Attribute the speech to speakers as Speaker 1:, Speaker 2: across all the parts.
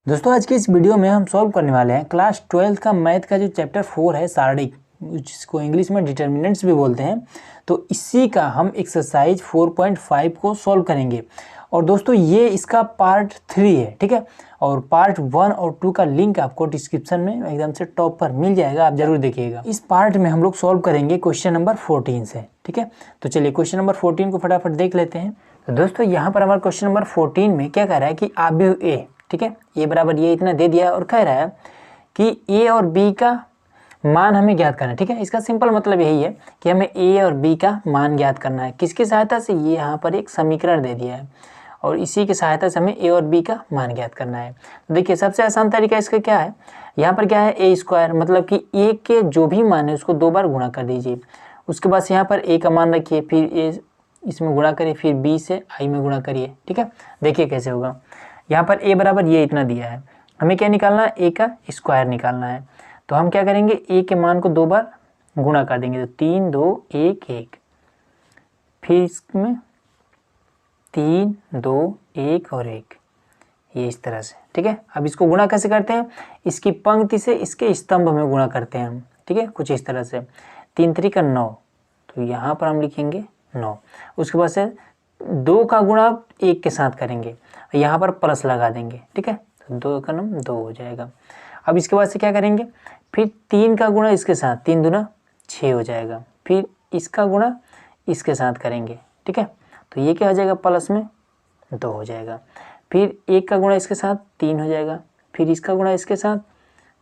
Speaker 1: दोस्तों आज के इस वीडियो में हम सॉल्व करने वाले हैं क्लास 12 का मैथ का जो चैप्टर 4 है सारणिक, जिसको इंग्लिश में डिटर्मिनेंट्स भी बोलते हैं। तो इसी का हम एक्सरसाइज 4.5 को सॉल्व करेंगे। और दोस्तों ये इसका पार्ट 3 है, ठीक है। और पार्ट 1 और 2 का लिंक आपको डिस्क्रिप्शन में एकदम से टॉप पर मिल जाएगा, आप जरूर देखिएगा। इस पार्ट में हम लोग सॉल्व करेंगे क्वेश्चन नंबर 14 से, ठीक है। तो चलिए क्वेश्चन नंबर 14 को फटाफट देख लेते हैं। तो दोस्तों यहाँ पर हमारा क्वेश्चन नंबर 14 में क्या कह रहा है कि आव्यूह ए, ठीक है, ए बराबर ये इतना दे दिया है और कह रहा है कि ए और बी का मान हमें ज्ञात करना है, ठीक है। इसका सिंपल मतलब यही है कि हमें ए और बी का मान ज्ञात करना है। किसकी सहायता से? ये यहाँ पर एक समीकरण दे दिया है और इसी की सहायता से हमें ए और बी का मान ज्ञात करना है। तो देखिए सबसे आसान तरीका इसका क्या है, यहाँ पर क्या है ए स्क्वायर, मतलब कि ए के जो भी मान है उसको 2 बार गुणा कर दीजिए। उसके बाद यहाँ पर ए का मान रखिए, फिर ए इसमें गुणा करिए, फिर बी से आई में गुणा करिए, ठीक है। देखिए कैसे होगा। यहाँ पर ए बराबर ये इतना दिया है, हमें क्या निकालना है? ए का स्क्वायर निकालना है। तो हम क्या करेंगे, ए के मान को 2 बार गुणा कर देंगे, तो 3 2 1 1, फिर इसमें 3 2 1 और 1, ये इस तरह से, ठीक है। अब इसको गुणा कैसे करते हैं? इसकी पंक्ति से इसके स्तंभ में गुणा करते हैं हम, ठीक है, कुछ इस तरह से। 3 3 का 9, तो यहाँ पर हम लिखेंगे 9। उसके बाद से 2 का गुणा 1 के साथ करेंगे, यहाँ पर प्लस लगा देंगे, ठीक है। तो 2 का नाम 2 हो जाएगा। अब इसके बाद से क्या करेंगे, फिर 3 का गुणा इसके साथ, 3 दूना 6 हो जाएगा। फिर इसका गुणा इसके साथ करेंगे, ठीक है। तो ये क्या हो जाएगा, प्लस में 2 हो जाएगा। फिर 1 का गुणा इसके साथ 3 हो जाएगा, फिर इसका गुणा इसके साथ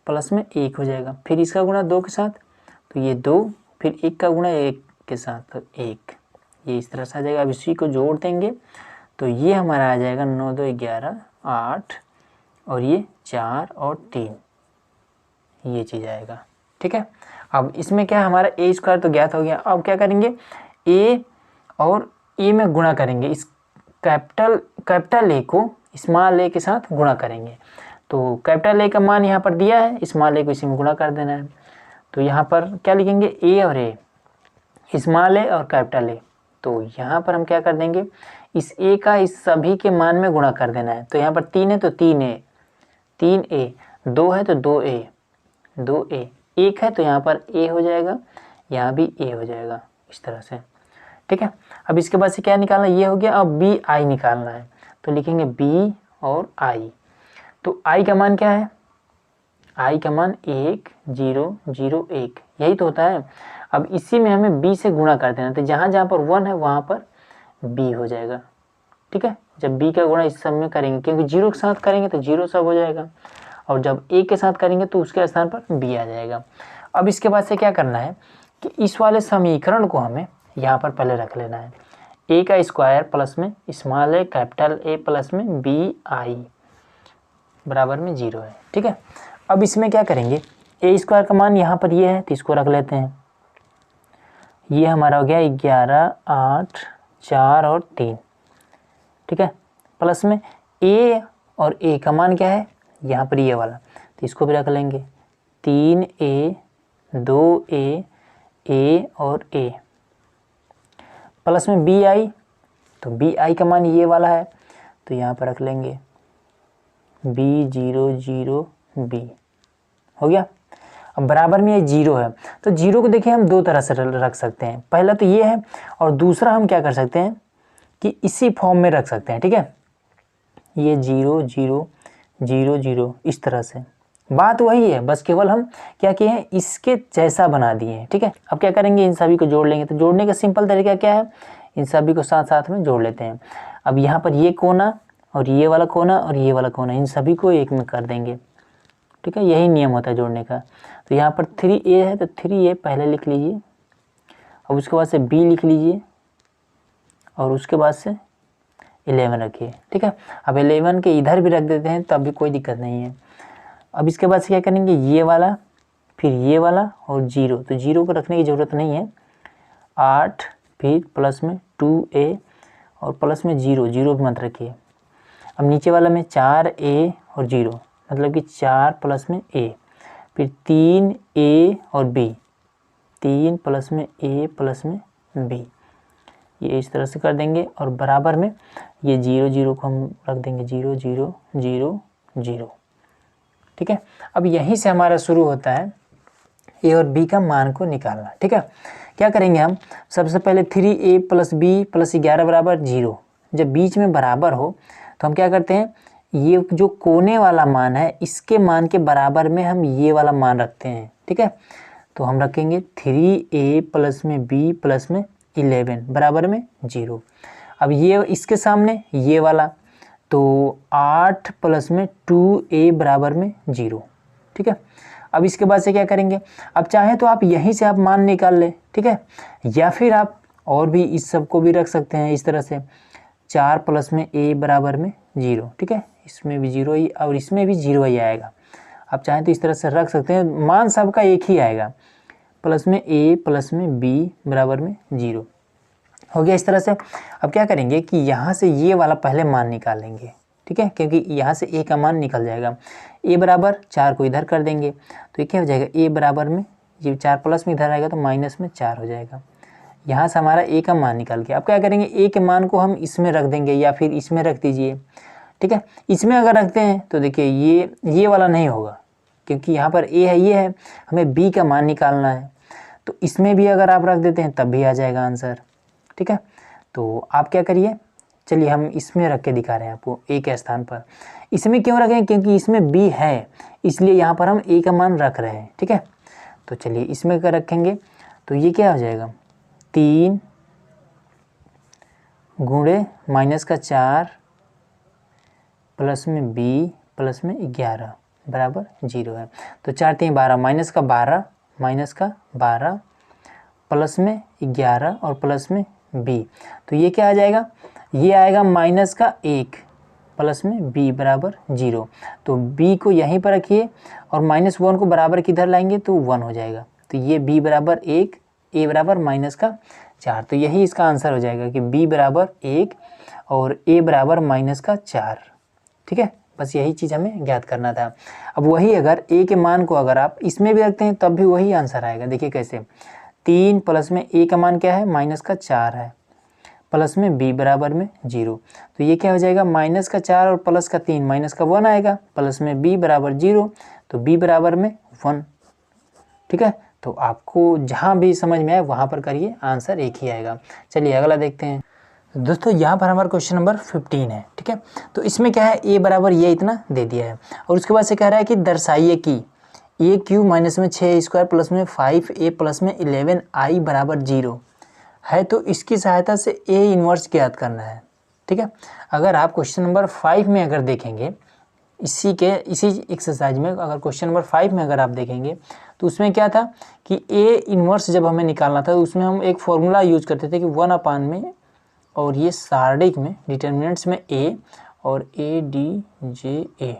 Speaker 1: प्लस में 1 हो जाएगा, फिर इसका गुणा 2 के साथ, तो ये 2, फिर 1 का गुणा 1 के साथ तो 1, ये इस तरह से आ जाएगा। अब इसी को जोड़ देंगे तो ये हमारा आ जाएगा 9 2 11 8 और ये 4 और 3, ये चीज़ आएगा, ठीक है। अब इसमें क्या हमारा ए स्क्वायर तो ज्ञात हो गया। अब क्या करेंगे, ए और ए में गुणा करेंगे, इस कैपिटल ए को स्मॉल ए के साथ गुणा करेंगे। तो कैपिटल ए का मान यहाँ पर दिया है, स्मॉल ए को इसी में गुणा कर देना है। तो यहाँ पर क्या लिखेंगे, ए और ए, स्मॉल ए और कैपिटल ए। तो यहाँ पर हम क्या कर देंगे, इस ए का इस सभी के मान में गुणा कर देना है। तो यहाँ पर 3 है तो 3a, 3a, 2 है तो 2a, 2a, 1 है तो यहाँ पर a हो जाएगा, यहाँ भी a हो जाएगा, इस तरह से, ठीक है। अब इसके बाद से क्या निकालना, ये हो गया। अब बी आई निकालना है, तो लिखेंगे b और i। तो i का मान क्या है, i का मान 1 0 0 1, यही तो होता है। अब इसी में हमें b से गुणा कर देना, तो जहाँ जहाँ पर 1 है वहाँ पर b हो जाएगा, ठीक है। जब b का गुणा इस सब में करेंगे, क्योंकि 0 के साथ करेंगे तो 0 सब हो जाएगा, और जब a के साथ करेंगे तो उसके स्थान पर b आ जाएगा। अब इसके बाद से क्या करना है कि इस वाले समीकरण को हमें यहाँ पर पहले रख लेना है, a का स्क्वायर प्लस में small A capital A plus में bi बराबर में 0 है, ठीक है। अब इसमें क्या करेंगे, a स्क्वायर का मान यहाँ पर ये है तो इसको रख लेते हैं। ये हमारा हो गया 11 8 4 और 3, ठीक है। प्लस में a और a का मान क्या है, यहाँ पर ये वाला, तो इसको भी रख लेंगे। 3a 2a a और a, प्लस में bi, तो bi का मान ये वाला है तो यहाँ पर रख लेंगे b 0 0 b, हो गया। अब बराबर में ये 0 है, तो 0 को देखिए हम 2 तरह से रख सकते हैं। पहला तो ये है, और दूसरा हम क्या कर सकते हैं कि इसी फॉर्म में रख सकते हैं, ठीक है। ये 0 0 0 0 इस तरह से, बात वही है, बस केवल हम क्या किए हैं, इसके जैसा बना दिए हैं, ठीक है। अब क्या करेंगे, इन सभी को जोड़ लेंगे। तो जोड़ने का सिंपल तरीका क्या है, इन सभी को साथ साथ में जोड़ लेते हैं। अब यहाँ पर ये कोना और ये वाला कोना और ये वाला कोना, इन सभी को एक में कर देंगे, ठीक है। यही नियम होता है जोड़ने का। तो यहाँ पर 3a है तो 3a पहले लिख लीजिए, अब उसके बाद से b लिख लीजिए, और उसके बाद से 11 रखिए, ठीक है। अब 11 के इधर भी रख देते हैं तब भी कोई दिक्कत नहीं है। अब इसके बाद से क्या करेंगे, ये वाला फिर ये वाला और 0, तो 0 को रखने की ज़रूरत नहीं है। 8 फिर प्लस में 2a और प्लस में 0 0 भी मत रखिए। अब नीचे वाला में 4a और 0, मतलब कि 4 प्लस में a, फिर 3a और b, 3 प्लस में a प्लस में b, ये इस तरह से कर देंगे। और बराबर में ये 0 0 को हम रख देंगे 0 0 0 0, ठीक है। अब यहीं से हमारा शुरू होता है ए और बी का मान को निकालना, ठीक है। क्या करेंगे हम, सबसे पहले 3a + b + 11 बराबर 0। जब बीच में बराबर हो तो हम क्या करते हैं, ये जो कोने वाला मान है इसके मान के बराबर में हम ये वाला मान रखते हैं, ठीक है। तो हम रखेंगे 3a + में b + में 11 बराबर में 0। अब ये इसके सामने ये वाला, तो 8 + में 2a बराबर में 0, ठीक है। अब इसके बाद से क्या करेंगे, अब चाहे तो आप यहीं से आप मान निकाल लें, ठीक है, या फिर आप और भी इस सब को भी रख सकते हैं इस तरह से, 4 + में a बराबर में 0, ठीक है। इसमें भी 0 ही और इसमें भी 0 ही आएगा। आप चाहें तो इस तरह से रख सकते हैं, मान सबका एक ही आएगा, प्लस में a + में b बराबर में 0 हो गया इस तरह से। अब क्या करेंगे कि यहाँ से ये वाला पहले मान निकालेंगे, ठीक है, क्योंकि यहाँ से a का मान निकल जाएगा। a बराबर 4 को इधर कर देंगे तो ये क्या हो जाएगा, a बराबर में ये 4 प्लस में इधर आएगा तो माइनस में 4 हो जाएगा। यहाँ से हमारा a का मान निकल गया। अब क्या करेंगे, a के मान को हम इसमें रख देंगे या फिर इसमें रख दीजिए, ठीक है। इसमें अगर रखते हैं तो देखिए ये वाला नहीं होगा, क्योंकि यहाँ पर a है, ये है, हमें b का मान निकालना है। तो इसमें भी अगर आप रख देते हैं तब भी आ जाएगा आंसर, ठीक है। तो आप क्या करिए, चलिए हम इसमें रख के दिखा रहे हैं आपको a के स्थान पर। इसमें क्यों रखें, क्योंकि इसमें b है इसलिए यहाँ पर हम a का मान रख रहे हैं, ठीक है। तो चलिए इसमें क्या रखेंगे, तो ये क्या हो जाएगा, 3 गुणे -4 प्लस में b प्लस में 11 बराबर 0 है। तो 4 3 12, माइनस का 12 प्लस में 11 और प्लस में b, तो ये क्या आ जाएगा, ये आएगा -1 प्लस में b बराबर 0। तो b को यहीं पर रखिए और -1 को बराबर किधर लाएंगे तो 1 हो जाएगा। तो ये b बराबर 1, a बराबर -4। तो यही इसका आंसर हो जाएगा कि b बराबर 1 और a बराबर -4, ठीक है। बस यही चीज़ हमें ज्ञात करना था। अब वही अगर a के मान को अगर आप इसमें भी रखते हैं तब भी वही आंसर आएगा। देखिए कैसे, 3 प्लस में a का मान क्या है, -4 है, प्लस में b बराबर में 0। तो ये क्या हो जाएगा, -4 और +3 -1 आएगा, प्लस में b बराबर 0, तो b बराबर में 1, ठीक है। तो आपको जहाँ भी समझ में आए वहाँ पर करिए, आंसर एक ही आएगा। चलिए अगला देखते हैं दोस्तों। यहाँ पर हमारा क्वेश्चन नंबर 15 है, ठीक है। तो इसमें क्या है, a बराबर ये इतना दे दिया है और उसके बाद से कह रहा है कि दर्शाइए कि a³ -6² प्लस में 5a प्लस में 11i बराबर 0 है, तो इसकी सहायता से a इन्वर्स ज्ञात करना है, ठीक है। अगर आप क्वेश्चन नंबर 5 में अगर देखेंगे, इसी एक्सरसाइज में अगर क्वेश्चन नंबर 5 में अगर आप देखेंगे तो उसमें क्या था कि a इन्वर्स जब हमें निकालना था तो उसमें हम एक फॉर्मूला यूज करते थे कि 1/, में और ये सारणिक में डिटर्मिनेंट्स में a और a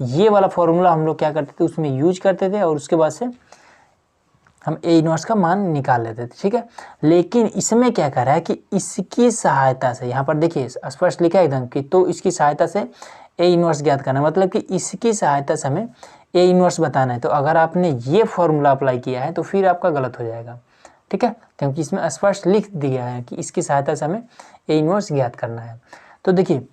Speaker 1: ये वाला फॉर्मूला हम लोग क्या करते थे, उसमें यूज करते थे और उसके बाद से हम a इन्वर्स का मान निकाल लेते थे, ठीक है। लेकिन इसमें क्या कर रहा है कि इसकी सहायता से, यहाँ पर देखिए स्पष्ट लिखा है एकदम कि तो इसकी सहायता से a इन्वर्स ज्ञात करना, मतलब कि इसकी सहायता से हमें a इन्वर्स बताना है। तो अगर आपने ये फॉर्मूला अप्लाई किया है तो फिर आपका गलत हो जाएगा, ठीक है, क्योंकि इसमें स्पष्ट लिख दिया है कि इसकी सहायता से हमें a इन्वर्स ज्ञात करना है। तो देखिए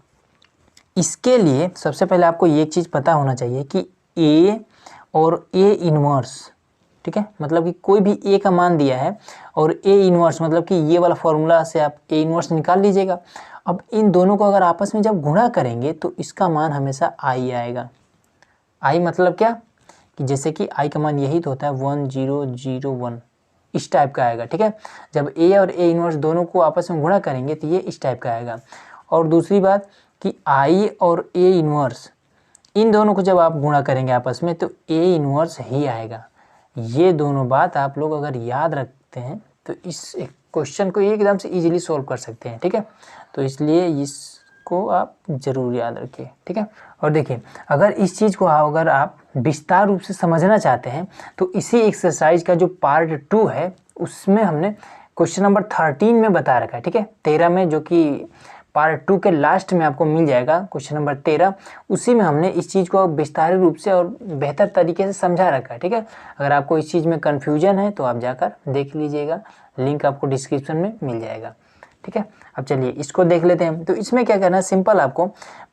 Speaker 1: इसके लिए सबसे पहले आपको ये चीज़ पता होना चाहिए कि a और a इन्वर्स, ठीक है, मतलब कि कोई भी a का मान दिया है और a इन्वर्स मतलब कि ये वाला फॉर्मूला से आप a इन्वर्स निकाल लीजिएगा। अब इन दोनों को अगर आपस में जब गुणा करेंगे तो इसका मान हमेशा i आएगा। i मतलब क्या, कि जैसे कि i का मान यही तो होता है 1 0 0 1, इस टाइप का आएगा, ठीक है। जब a और a इन्वर्स दोनों को आपस में गुणा करेंगे तो ये इस टाइप का आएगा। और दूसरी बात कि i और a इन्वर्स इन दोनों को जब आप गुणा करेंगे आपस में तो a इन्वर्स ही आएगा। ये दोनों बात आप लोग अगर याद रखते हैं तो इस क्वेश्चन को एकदम से इजीली सॉल्व कर सकते हैं, ठीक है। तो इसलिए इसको आप ज़रूर याद रखिए, ठीक है। और देखिए अगर इस चीज़ को अगर आप विस्तार रूप से समझना चाहते हैं तो इसी एक्सरसाइज का जो पार्ट 2 है उसमें हमने क्वेश्चन नंबर 13 में बता रखा है, ठीक है, 13 में, जो कि पार्ट 2 के लास्ट में आपको मिल जाएगा क्वेश्चन नंबर 13, उसी में हमने इस चीज़ को विस्तारित रूप से और बेहतर तरीके से समझा रखा है, ठीक है। अगर आपको इस चीज़ में कन्फ्यूजन है तो आप जाकर देख लीजिएगा, लिंक आपको डिस्क्रिप्शन में मिल जाएगा, ठीक है। अब चलिए इसको देख लेते हैं। तो इसमें क्या करना है, सिंपल, आपको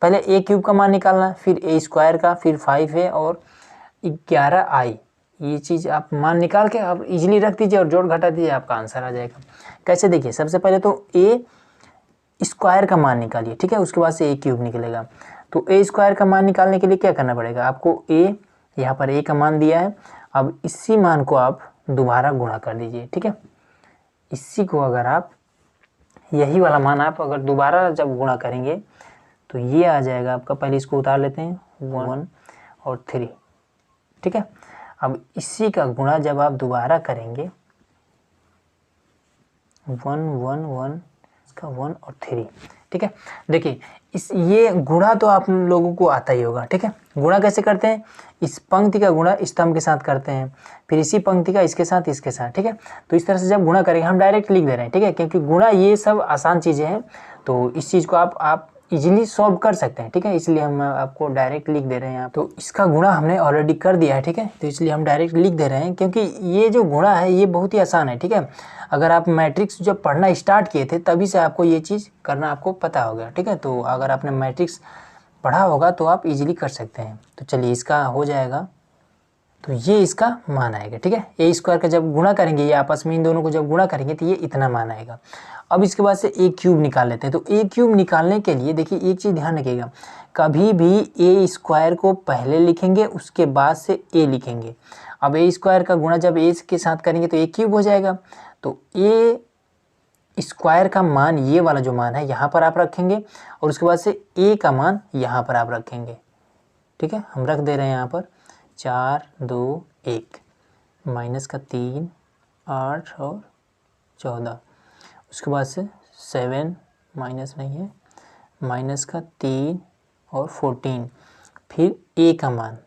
Speaker 1: पहले a³ का मान निकालना है, फिर a² का, फिर 5a और 11i, ये चीज़ आप मान निकाल के आप इजीली रख दीजिए और जोड़ घटा दीजिए, आपका आंसर आ जाएगा। कैसे देखिए, सबसे पहले तो ए स्क्वायर का मान निकालिए, ठीक है, उसके बाद से ए क्यूब निकलेगा। तो ए स्क्वायर का मान निकालने के लिए क्या करना पड़ेगा आपको, ए यहाँ पर ए का मान दिया है, अब इसी मान को आप दोबारा गुणा कर दीजिए, ठीक है। इसी को अगर आप, यही वाला मान आप अगर दोबारा जब गुणा करेंगे तो ये आ जाएगा आपका, पहले इसको उतार लेते हैं, 1 और 3, ठीक है। अब इसी का गुणा जब आप दोबारा करेंगे, 1 1 1, इसका 1 और 3, ठीक है। देखिए ये गुणा तो आप लोगों को आता ही होगा, ठीक है। गुणा कैसे करते हैं, इस पंक्ति का गुणा स्तंभ के साथ करते हैं, फिर इसी पंक्ति का इसके साथ, ठीक है। तो इस तरह से जब गुणा करेंगे, हम डायरेक्ट लिख दे रहे हैं, ठीक है, क्योंकि गुणा ये सब आसान चीज़ें हैं, तो इस चीज़ को आप इजीली सॉल्व कर सकते हैं, ठीक है, इसलिए हम आपको डायरेक्ट लिख दे रहे हैं। तो इसका गुणा हमने ऑलरेडी कर दिया है, ठीक है, तो इसलिए हम डायरेक्ट लिख दे रहे हैं, क्योंकि ये जो गुणा है ये बहुत ही आसान है, ठीक है। अगर आप मैट्रिक्स जब पढ़ना स्टार्ट किए थे तभी से आपको ये चीज़ करना आपको पता हो गया, ठीक है। तो अगर आपने मैट्रिक्स पढ़ा होगा तो आप इजीली कर सकते हैं। तो चलिए इसका हो जाएगा, तो ये इसका मान आएगा, ठीक है। ए स्क्वायर का जब गुणा करेंगे, ये आपस में इन दोनों को जब गुणा करेंगे तो ये इतना मान आएगा। अब इसके बाद से ए क्यूब निकाल लेते हैं। तो ए क्यूब निकालने के लिए देखिए एक चीज़ ध्यान रखिएगा, कभी भी ए स्क्वायर को पहले लिखेंगे उसके बाद से ए लिखेंगे। अब ए स्क्वायर का गुणा जब ए के साथ करेंगे तो ए क्यूब हो जाएगा। तो ए स्क्वायर का मान, ये वाला जो मान है यहाँ पर आप रखेंगे और उसके बाद से ए का मान यहाँ पर आप रखेंगे, ठीक है। हम रख दे रहे हैं यहाँ पर 4 2 1, माइनस का 3 8 और 14, उसके बाद से 7, माइनस नहीं है, माइनस का 3 और 14, फिर ए का मान,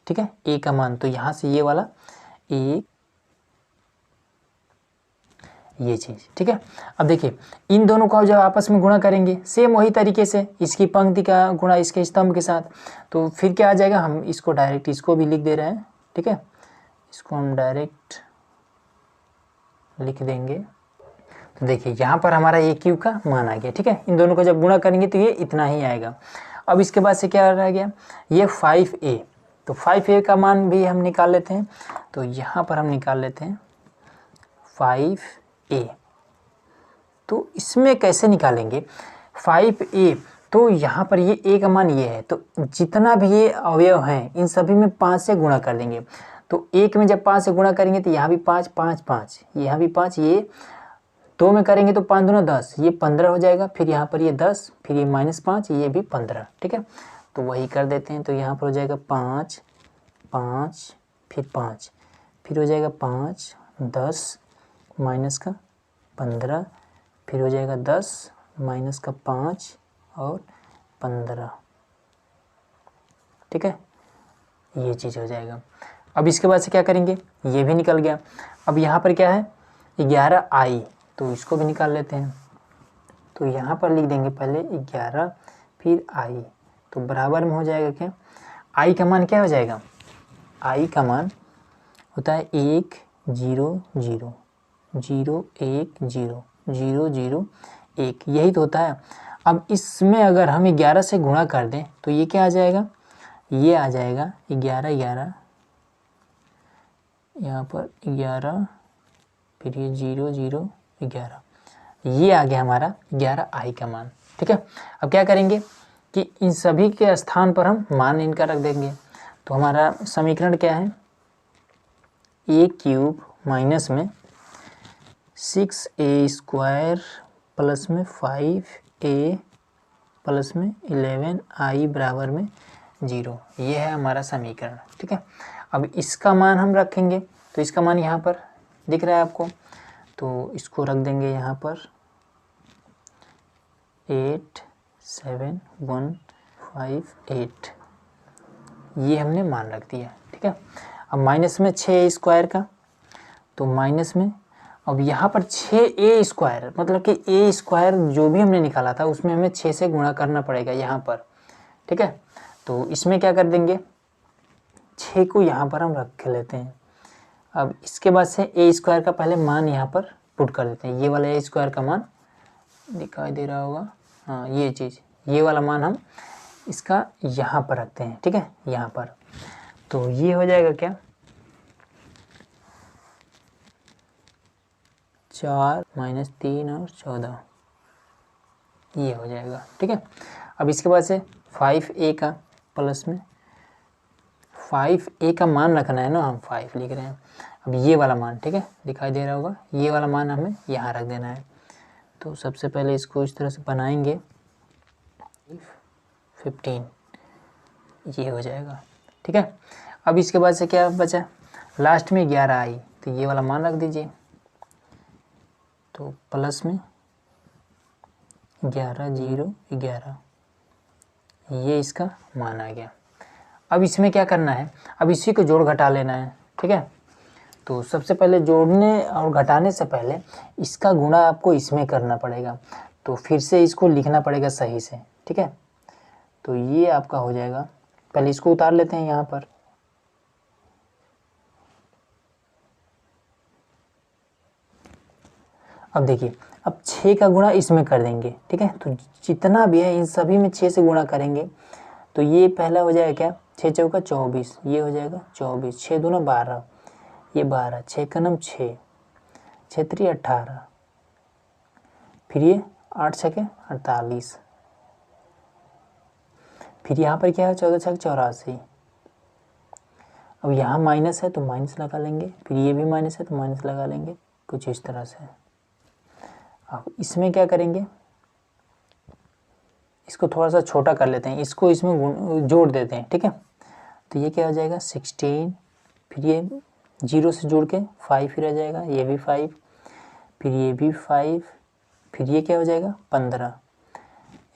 Speaker 1: ठीक है, ए का मान। तो यहाँ से ये वाला ए, ये चीज़, ठीक है। अब देखिए इन दोनों को जब आपस में गुणा करेंगे सेम वही तरीके से, इसकी पंक्ति का गुणा इसके स्तंभ के साथ, तो फिर क्या आ जाएगा, हम इसको डायरेक्ट इसको भी लिख दे रहे हैं, ठीक है, इसको हम डायरेक्ट लिख देंगे। तो देखिए यहाँ पर हमारा ए क्यूब का मान आ गया, ठीक है। इन दोनों को जब गुणा करेंगे तो ये इतना ही आएगा। अब इसके बाद से क्या रह गया, ये 5a, तो 5a का मान भी हम निकाल लेते हैं। तो यहाँ पर हम निकाल लेते हैं 5a। तो इसमें कैसे निकालेंगे 5a, तो यहाँ पर ये a का मान ये है, तो जितना भी ये अवयव हैं इन सभी में 5 से गुणा कर देंगे। तो एक में जब 5 से गुणा करेंगे तो यहाँ भी 5 5 5, यहाँ भी 5, ये 2 में करेंगे तो 5 दूना 10, ये 15 हो जाएगा, फिर यहाँ पर ये 10, फिर ये -5, ये भी 15, ठीक है। तो वही कर देते हैं। तो यहाँ पर हो जाएगा 5 5, फिर 5, फिर हो जाएगा 5 10 माइनस का 15, फिर हो जाएगा 10 माइनस का 5 और 15, ठीक है, ये चीज़ हो जाएगा। अब इसके बाद से क्या करेंगे, ये भी निकल गया। अब यहाँ पर क्या है 11i, तो इसको भी निकाल लेते हैं। तो यहाँ पर लिख देंगे पहले 11, फिर i, तो बराबर में हो जाएगा क्या, i का मान क्या हो जाएगा, i का मान होता है 1 0 0 0 1 0 0 0 1, यही तो होता है। अब इसमें अगर हम 11 से गुणा कर दें तो ये क्या आ जाएगा, ये आ जाएगा 11 11, यहाँ पर 11, फिर ये 0 0 11, ये आ गया हमारा 11i का मान, ठीक है। अब क्या करेंगे कि इन सभी के स्थान पर हम मान इनका रख देंगे। तो हमारा समीकरण क्या है, ए क्यूब माइनस में 6a स्क्वायर प्लस में 5a प्लस में 11i बराबर में 0, ये है हमारा समीकरण, ठीक है। अब इसका मान हम रखेंगे, तो इसका मान यहाँ पर दिख रहा है आपको, तो इसको रख देंगे यहाँ पर 8 7 1 5 8, ये हमने मान रख दिया, ठीक है। अब माइनस में 6 स्क्वायर का, तो माइनस में अब यहाँ पर 6a स्क्वायर, मतलब कि a स्क्वायर जो भी हमने निकाला था उसमें हमें 6 से गुणा करना पड़ेगा यहाँ पर, ठीक है। तो इसमें क्या कर देंगे, 6 को यहाँ पर हम रख लेते हैं। अब इसके बाद से a स्क्वायर का पहले मान यहाँ पर पुट कर देते हैं, ये वाला a स्क्वायर का मान दिखाई दे रहा होगा, हाँ ये चीज़, ये वाला मान हम इसका यहाँ पर रखते हैं, ठीक है, यहाँ पर। तो ये हो जाएगा क्या, 4 माइनस 3 और 14, ये हो जाएगा। ठीक है, अब इसके बाद से 5a का प्लस में 5a का मान रखना है ना, हम 5 लिख रहे हैं। अब ये वाला मान, ठीक है, दिखाई दे रहा होगा, ये वाला मान हमें यहाँ रख देना है। तो सबसे पहले इसको इस तरह से बनाएंगे, 15 ये हो जाएगा। ठीक है, अब इसके बाद से क्या बचा, लास्ट में 11 आई, तो ये वाला मान रख दीजिए। तो प्लस में 11 0 11, ये इसका मान आ गया। अब इसमें क्या करना है, अब इसी को जोड़ घटा लेना है। ठीक है, तो सबसे पहले जोड़ने और घटाने से पहले इसका गुणा आपको इसमें करना पड़ेगा, तो फिर से इसको लिखना पड़ेगा सही से। ठीक है, तो ये आपका हो जाएगा, पहले इसको उतार लेते हैं यहाँ पर। अब देखिए, अब 6 का गुणा इसमें कर देंगे। ठीक है, तो जितना भी है इन सभी में 6 से गुणा करेंगे, तो ये पहला हो जाएगा क्या, 6 चौका 24, ये हो जाएगा 24, 6 दूना 12, ये 12, 6 का नाम 6, 6 3 18, फिर ये 8 6 48, फिर यहाँ पर क्या है 14 6 84। अब यहाँ माइनस है तो माइनस लगा लेंगे, फिर ये भी माइनस है तो माइनस लगा लेंगे, कुछ इस तरह से। अब इसमें क्या करेंगे, इसको थोड़ा सा छोटा कर लेते हैं, इसको इसमें जोड़ देते हैं। ठीक है, तो ये क्या हो जाएगा 16, फिर ये 0 से जोड़ के 5 फिर आ जाएगा, ये भी 5, फिर ये भी 5, फिर ये क्या हो जाएगा 15,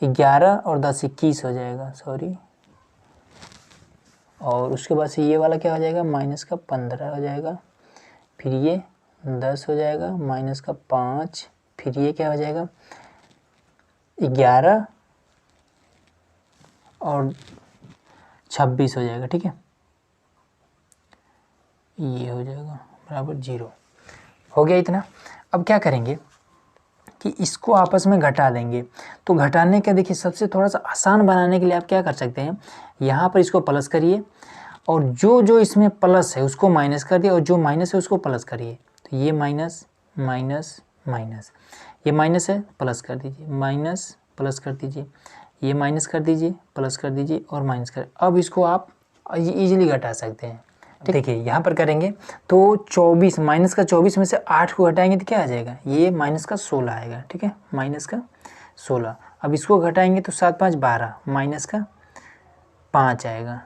Speaker 1: 11 और 10 21 हो जाएगा, सॉरी। और उसके बाद से ये वाला क्या हो जाएगा, माइनस का 15 हो जाएगा, फिर ये 10 हो जाएगा, माइनस का 5, फिर ये क्या हो जाएगा 11 और 26 हो जाएगा। ठीक है, ये हो जाएगा बराबर 0 हो गया इतना। अब क्या करेंगे कि इसको आपस में घटा देंगे। तो घटाने के देखिए, सबसे थोड़ा सा आसान बनाने के लिए आप क्या कर सकते हैं, यहाँ पर इसको प्लस करिए और जो जो इसमें प्लस है उसको माइनस कर दिए और जो माइनस है उसको प्लस करिए। तो ये माइनस माइनस माइनस, ये माइनस है प्लस कर दीजिए, माइनस प्लस कर दीजिए, ये माइनस कर दीजिए, प्लस कर दीजिए और माइनस कर। अब इसको आप इजीली घटा सकते हैं। देखिए यहाँ पर करेंगे तो 24, माइनस का 24 में से 8 को घटाएंगे तो क्या आ जाएगा, ये माइनस का 16 आएगा। ठीक है, माइनस का 16। अब इसको घटाएंगे तो 7 5 12, माइनस का 5 आएगा।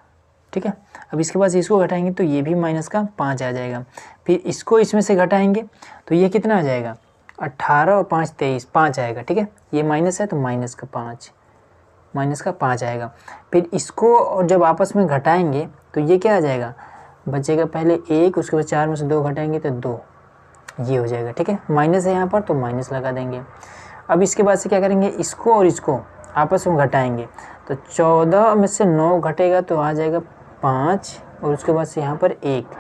Speaker 1: ठीक है, अब इसके बाद इसको घटाएंगे तो ये भी माइनस का 5 आ जाएगा। फिर इसको इसमें से घटाएंगे तो ये कितना आ जाएगा, 18 और 5 23, 5 आएगा। ठीक है, ये माइनस है तो माइनस का 5, माइनस का 5 आएगा। फिर इसको और जब आपस में घटाएंगे तो ये क्या आ जाएगा, बचेगा पहले 1, उसके बाद 4 में से 2 घटाएंगे तो 2, ये हो जाएगा। ठीक है, माइनस है यहाँ पर तो माइनस लगा देंगे। अब इसके बाद से क्या करेंगे, इसको और इसको आपस में घटाएंगे तो 14 में से 9 घटेगा तो आ जाएगा 5 और उसके बाद से यहाँ पर 1,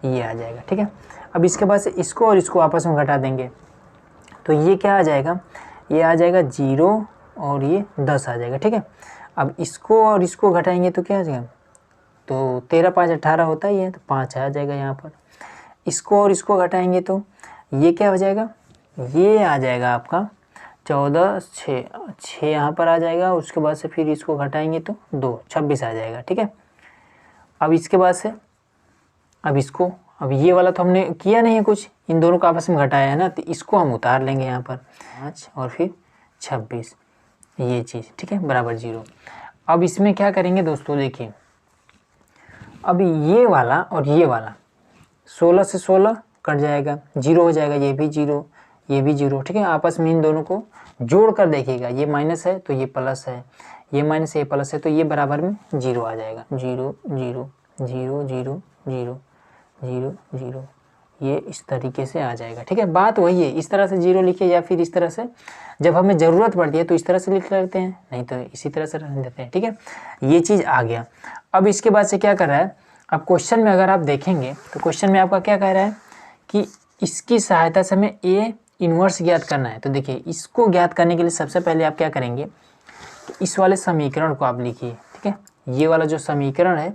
Speaker 1: ये आ जाएगा। ठीक है, अब इसके बाद से इसको और इसको आपस में घटा देंगे तो ये क्या आ जाएगा, ये आ जाएगा 0 और ये 10 आ जाएगा। ठीक है, अब इसको और इसको घटाएंगे तो क्या आ जाएगा, तो 13 5 18 होता ही है तो 5 आ जाएगा यहाँ पर। इसको और इसको घटाएंगे तो ये क्या हो जाएगा, ये आ जाएगा आपका 14 6 यहाँ पर आ जाएगा। उसके बाद से फिर इसको घटाएंगे तो 2 26 आ जाएगा। ठीक है, अब इसके बाद से अब इसको, अब ये वाला तो हमने किया नहीं है कुछ, इन दोनों को आपस में घटाया है ना, तो इसको हम उतार लेंगे यहाँ पर 5 और फिर 26, ये चीज़। ठीक है, बराबर 0। अब इसमें क्या करेंगे दोस्तों, देखिए अब ये वाला और ये वाला 16 से 16 कट जाएगा, 0 हो जाएगा, ये भी 0 ये भी 0। ठीक है, आपस में इन दोनों को जोड़ कर देखिएगा, ये माइनस है तो ये प्लस है, ये माइनस है ये प्लस है, तो ये बराबर में 0 आ जाएगा। 0 0 0 0 0 0 0, ये इस तरीके से आ जाएगा। ठीक है, बात वही है, इस तरह से 0 लिखिए या फिर इस तरह से, जब हमें ज़रूरत पड़ती है तो इस तरह से लिख लेते हैं, नहीं तो इसी तरह से रख देते हैं। ठीक है, ये चीज़ आ गया। अब इसके बाद से क्या कर रहा है, अब क्वेश्चन में अगर आप देखेंगे तो क्वेश्चन में आपका क्या कह रहा है कि इसकी सहायता से हमें ए इन्वर्स ज्ञात करना है। तो देखिए, इसको ज्ञात करने के लिए सबसे पहले आप क्या करेंगे, तो इस वाले समीकरण को आप लिखिए। ठीक है, ये वाला जो समीकरण है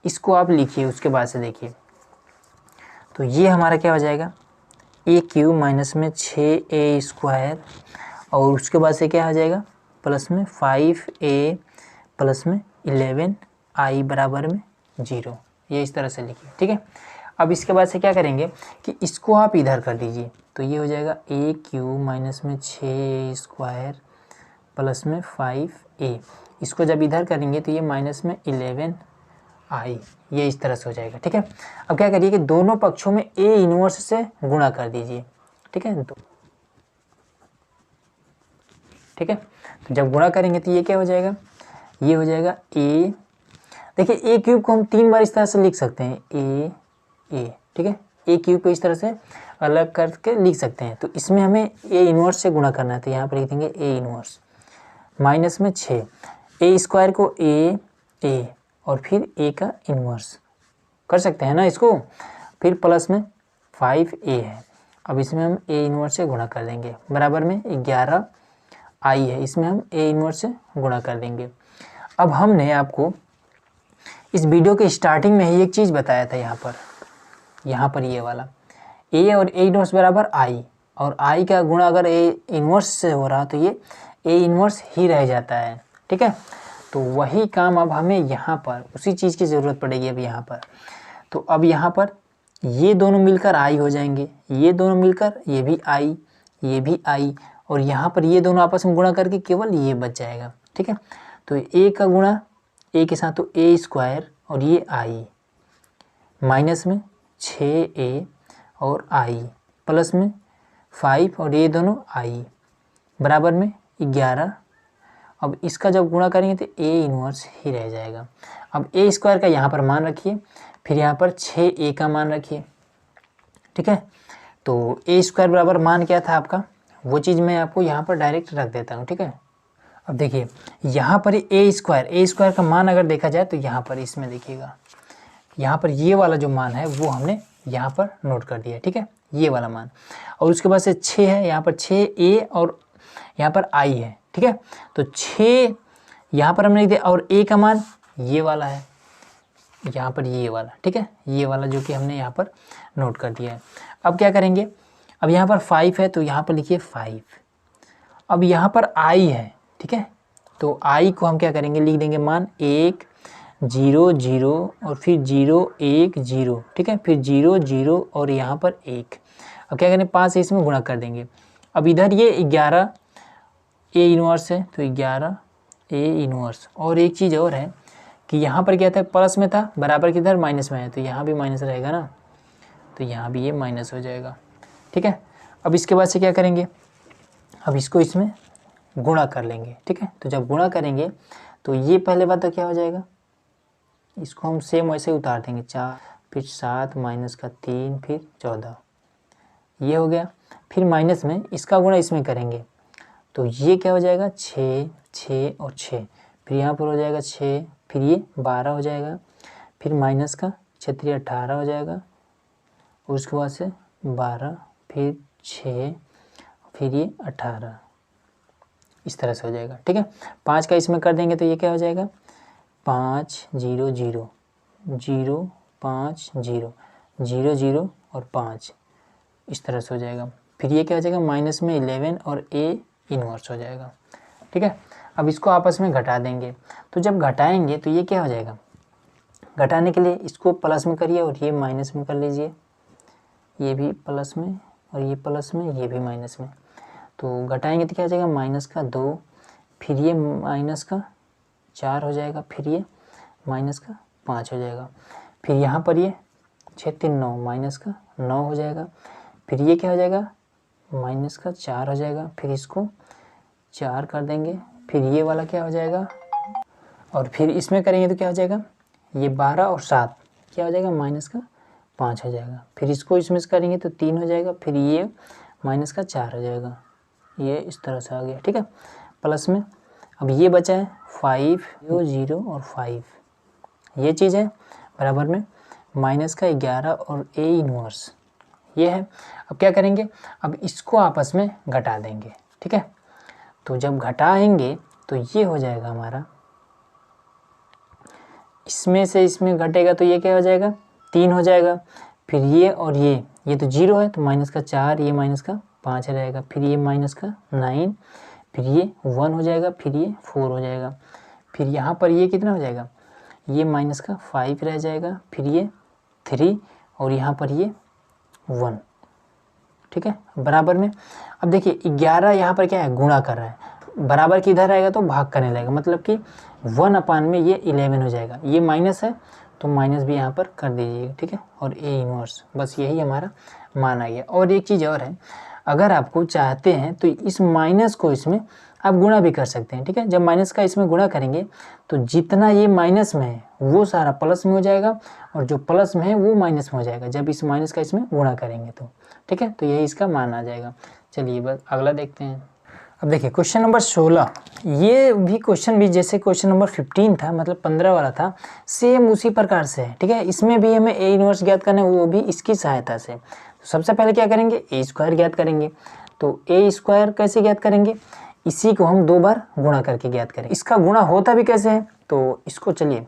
Speaker 1: इसको आप लिखिए, उसके बाद से देखिए। तो ये हमारा क्या हो जाएगा, ए क्यूब माइनस में 6a² और उसके बाद से क्या हो जाएगा, प्लस में 5a प्लस में 11i बराबर में 0। ये इस तरह से लिखिए, ठीक है। अब इसके बाद से क्या करेंगे कि इसको आप इधर कर दीजिए, तो ये हो जाएगा ए क्यूब माइनस में 6a² प्लस में 5a। इसको जब इधर करेंगे तो ये माइनस में 11i, ये इस तरह से हो जाएगा, ठीक है। अब क्या करिए कि दोनों पक्षों में a इनवर्स से गुणा कर दीजिए, ठीक है। ठीक है, तो जब गुणा करेंगे तो ये क्या हो जाएगा, ये हो जाएगा a, देखिए ए क्यूब को हम 3 बार इस तरह से लिख सकते हैं, ए, ठीक है। ए क्यूब को इस तरह से अलग करके लिख सकते हैं। तो इसमें हमें ए इनवर्स से गुणा करना है, तो यहाँ पर लिख देंगे ए इनवर्स माइनस में 6, a² को a और फिर a का इनवर्स कर सकते हैं ना इसको, फिर प्लस में 5a है। अब इसमें हम a इनवर्स से गुणा कर देंगे, बराबर में 11i है, इसमें हम a इनवर्स से गुणा कर देंगे। अब हमने आपको इस वीडियो के स्टार्टिंग में ही एक चीज़ बताया था, यहाँ पर ये वाला a और a इनवर्स बराबर i, और i का गुणा अगर a इनवर्स से हो रहा तो ये a इनवर्स ही रह जाता है, ठीक है। तो वही काम अब हमें यहाँ पर उसी चीज़ की ज़रूरत पड़ेगी अब यहाँ पर। तो अब यहाँ पर ये दोनों मिलकर i हो जाएंगे, ये दोनों मिलकर ये भी i, ये भी i, और यहाँ पर ये दोनों आपस में गुणा करके केवल ये बच जाएगा, ठीक है। तो a का गुणा a के साथ तो a² और ये i माइनस में 6a और i प्लस में 5 और ये दोनों i बराबर में 11। अब इसका जब गुणा करेंगे तो a इनवर्स ही रह जाएगा। अब a² का यहाँ पर मान रखिए, फिर यहाँ पर 6a का मान रखिए, ठीक है। तो a² बराबर मान क्या था आपका, वो चीज़ मैं आपको यहाँ पर डायरेक्ट रख देता हूँ, ठीक है। अब देखिए यहाँ पर a² का मान अगर देखा जाए तो यहाँ पर इसमें देखिएगा, यहाँ पर ये वाला जो मान है वो हमने यहाँ पर नोट कर दिया, ठीक है, ये वाला मान। और उसके बाद से 6 है, यहाँ पर 6a और यहाँ पर i है, ठीक है। तो 6 यहाँ पर हमने लिख दिया और a का मान ये वाला है, यहाँ पर ये वाला, ठीक है, ये वाला जो कि हमने यहाँ पर नोट कर दिया है। अब क्या करेंगे, अब यहाँ पर 5 है तो यहाँ पर लिखिए 5। अब यहाँ पर i है, ठीक है, तो i को हम क्या करेंगे, लिख देंगे मान 1 0 0 और फिर 0 1 0, ठीक है, फिर 0 0 और यहाँ पर 1। अब क्या करेंगे, 5 से इसमें गुणा कर देंगे। अब इधर ये 11 a इनवर्स है तो 11 a इनवर्स। और एक चीज़ और है कि यहाँ पर क्या था, प्लस में था, बराबर किधर माइनस में है, तो यहाँ भी माइनस रहेगा ना, तो यहाँ भी ये माइनस हो जाएगा, ठीक है। अब इसके बाद से क्या करेंगे, अब इसको इसमें गुणा कर लेंगे, ठीक है। तो जब गुणा करेंगे तो ये पहले बात तो क्या हो जाएगा, इसको हम सेम वैसे उतार देंगे, 4 फिर 7 माइनस का 3 फिर 14, ये हो गया। फिर माइनस में इसका गुणा इसमें करेंगे तो ये क्या हो जाएगा, 6 6 और 6, फिर यहाँ पर हो जाएगा 6, फिर ये 12 हो जाएगा, फिर माइनस का 6 3 18 हो जाएगा, और उसके बाद से 12 फिर 6 फिर ये 18, इस तरह से हो जाएगा, ठीक है। 5 का इसमें कर देंगे तो ये क्या हो जाएगा, 5 0 0 0 5 0 0 0 और 5, इस तरह से हो जाएगा। फिर ये क्या हो जाएगा, माइनस में 11 और a इनवर्स हो जाएगा, ठीक है। अब इसको आपस में घटा देंगे, तो जब घटाएंगे तो ये क्या हो जाएगा, घटाने के लिए इसको प्लस में करिए और ये माइनस में कर लीजिए, ये भी प्लस में और ये प्लस में, ये भी माइनस में। तो घटाएंगे तो क्या हो जाएगा, माइनस का 2, फिर ये माइनस का 4 हो जाएगा, फिर ये माइनस का 5 हो जाएगा, फिर यहाँ पर ये 6 3 9 माइनस का 9 हो जाएगा, फिर ये क्या हो जाएगा, माइनस का 4 हो जाएगा, फिर इसको 4 कर देंगे, फिर ये वाला क्या हो जाएगा, और फिर इसमें करेंगे तो क्या हो जाएगा, ये 12 और 7 क्या हो जाएगा, माइनस का 5 हो जाएगा, फिर इसको इसमें से करेंगे तो 3 हो जाएगा, फिर ये माइनस का 4 हो जाएगा, ये इस तरह से आ गया, ठीक है। प्लस में अब ये बचा है 5 0 और 5, ये चीज़ है, बराबर में माइनस का 11 और a इनवर्स, ये है। अब क्या करेंगे, अब इसको आपस में घटा देंगे, ठीक है। तो जब घटाएंगे तो ये हो जाएगा हमारा इसमें से इसमें घटेगा तो ये क्या हो जाएगा, 3 हो जाएगा। फिर ये और ये तो 0 है तो माइनस का 4, ये माइनस का 5 रहेगा। फिर ये माइनस का 9, फिर ये 1 हो जाएगा, फिर ये 4 हो जाएगा। फिर यहाँ पर ये कितना हो जाएगा, ये माइनस का 5 रह जाएगा, फिर ये 3 और यहाँ पर ये 1। ठीक है, बराबर में। अब देखिए 11 यहाँ पर क्या है, गुणा कर रहा है, बराबर की इधर आएगा तो भाग करने लगेगा, मतलब कि 1 में ये 11 हो जाएगा। ये माइनस है तो माइनस भी यहाँ पर कर दीजिएगा। ठीक है, और ए इनवर्स, बस यही हमारा मान आ गया। और एक चीज़ और है, अगर आपको चाहते हैं तो इस माइनस को इसमें आप गुणा भी कर सकते हैं। ठीक है, जब माइनस का इसमें गुणा करेंगे तो जितना ये माइनस में है वो सारा प्लस में हो जाएगा, और जो प्लस में है वो माइनस में हो जाएगा जब इस माइनस का इसमें गुणा करेंगे तो। ठीक है, तो यही इसका मान आ जाएगा। चलिए बस अगला देखते हैं। अब देखिए क्वेश्चन नंबर 16, ये भी क्वेश्चन भी जैसे क्वेश्चन नंबर 15 था, मतलब 15 वाला था, सेम उसी प्रकार से है। ठीक है, इसमें भी हमें ए इनवर्स ज्ञात करना है, वो भी इसकी सहायता से। तो सबसे पहले क्या करेंगे, ए स्क्वायर ज्ञात करेंगे। तो ए स्क्वायर कैसे ज्ञात करेंगे, इसी को हम 2 बार गुणा करके ज्ञात करें। इसका गुणा होता भी कैसे है, तो इसको चलिए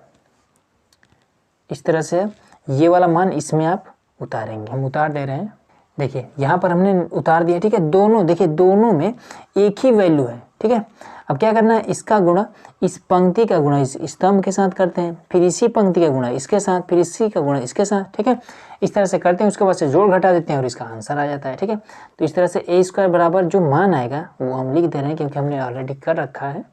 Speaker 1: इस तरह से ये वाला मान इसमें आप उतारेंगे, हम उतार दे रहे हैं। देखिए यहाँ पर हमने उतार दिया। ठीक है, दोनों देखिए दोनों में एक ही वैल्यू है। ठीक है, अब क्या करना है, इसका गुणा इस पंक्ति का गुणा इस स्तंभ के साथ करते हैं, फिर इसी पंक्ति का गुणा इसके साथ, फिर इसी का गुणा इसके साथ। ठीक है, इस तरह से करते हैं, उसके बाद से जोड़ घटा देते हैं और इसका आंसर आ जाता है। ठीक है, तो इस तरह से ए स्क्वायर बराबर जो मान आएगा वो हम लिख दे रहे हैं क्योंकि हमने ऑलरेडी कर रखा है।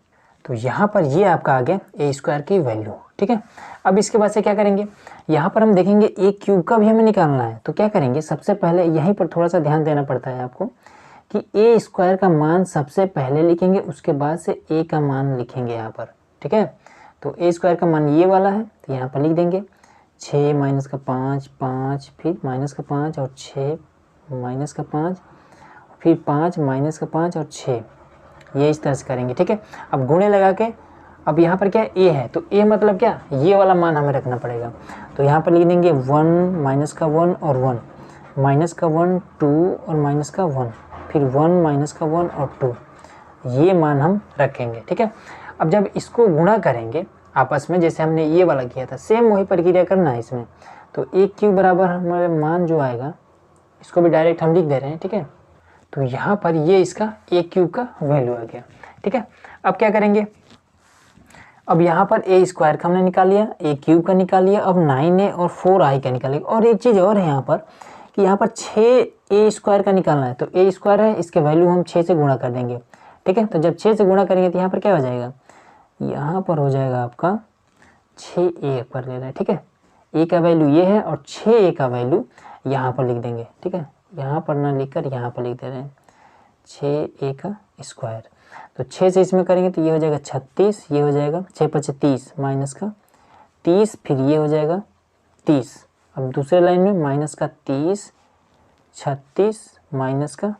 Speaker 1: तो यहाँ पर ये आपका आ गया ए स्क्वायर की वैल्यू। ठीक है, अब इसके बाद से क्या करेंगे, यहाँ पर हम देखेंगे ए क्यूब का भी हमें निकालना है। तो क्या करेंगे, सबसे पहले यहीं पर थोड़ा सा ध्यान देना पड़ता है आपको कि ए स्क्वायर का मान सबसे पहले लिखेंगे, उसके बाद से ए का मान लिखेंगे यहाँ पर। ठीक है, तो ए स्क्वायर का मान ये वाला है तो यहाँ पर लिख देंगे 6 माइनस का 5, 5 फिर माइनस का 5 और 6 माइनस का 5 फिर 5 माइनस का 5 और 6, ये इस तरह से करेंगे। ठीक है, अब गुणे लगा के, अब यहाँ पर क्या ए है तो ए मतलब क्या, ये वाला मान हमें रखना पड़ेगा। तो यहाँ पर लिख देंगे 1 माइनस का 1 और 1 माइनस का 1 2 और माइनस का 1 फिर 1 माइनस का 1 और 2, ये मान हम रखेंगे। ठीक है, अब जब इसको गुणा करेंगे आपस में, जैसे हमने ये वाला किया था, सेम वही प्रक्रिया करना है इसमें। तो ए क्यूब बराबर हमारे मान जो आएगा, इसको भी डायरेक्ट हम लिख दे रहे हैं। ठीक है, तो यहाँ पर ये इसका ए क्यूब का वैल्यू आ गया। ठीक है, अब क्या करेंगे, अब यहाँ पर ए स्क्वायर का हमने निकाल लिया, ए क्यूब का निकाल लिया, अब 9a और 4i का निकालेंगे। और एक चीज़ और है यहाँ पर कि यहाँ पर 6 ए स्क्वायर का निकालना है। तो ए स्क्वायर है, इसके वैल्यू हम 6 से गुणा कर देंगे। ठीक है, तो जब 6 से गुणा करेंगे तो यहाँ पर क्या हो जाएगा, यहाँ पर हो जाएगा आपका 6a पर ले रहा है। ठीक है, ए का वैल्यू ये है और 6a का वैल्यू यहाँ पर लिख देंगे। ठीक है, यहाँ पर ना लिख कर यहाँ पर लिख दे रहे हैं 6a का स्क्वायर। तो 6 से इसमें करेंगे तो ये हो जाएगा 36, ये हो जाएगा 6 × 30 माइनस का 30, फिर ये हो जाएगा 30। अब दूसरे लाइन में माइनस का 30, 36 माइनस का